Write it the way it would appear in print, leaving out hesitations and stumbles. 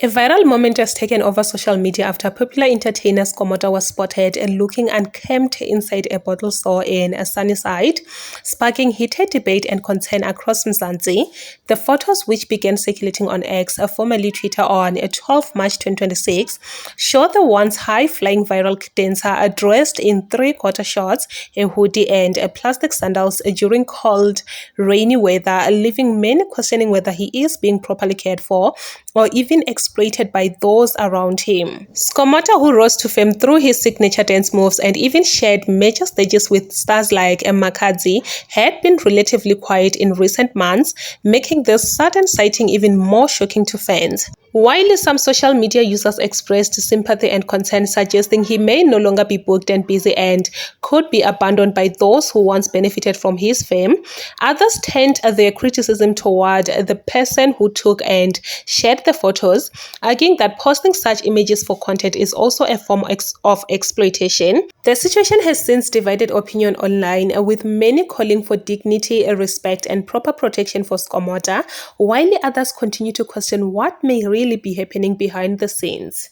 A viral moment has taken over social media after popular entertainer Skomota was spotted looking unkempt inside a bottle store in Sunnyside, sparking heated debate and concern across Mzansi. The photos, which began circulating on X, formerly Twitter, on 12 March 2026, show the once high-flying viral dancer dressed in three-quarter shorts, a hoodie, and plastic sandals during cold, rainy weather, leaving many questioning whether he is being properly cared for or even exploited by those around him. Skomota, who rose to fame through his signature dance moves and even shared major stages with stars like Makadzi, had been relatively quiet in recent months, making this sudden sighting even more shocking to fans. While some social media users expressed sympathy and concern, suggesting he may no longer be booked and busy and could be abandoned by those who once benefited from his fame, others turned their criticism toward the person who took and shared the photos, arguing that posting such images for content is also a form of exploitation. The situation has since divided opinion online, with many calling for dignity, respect, and proper protection for Skomota, while others continue to question what may really be happening behind the scenes.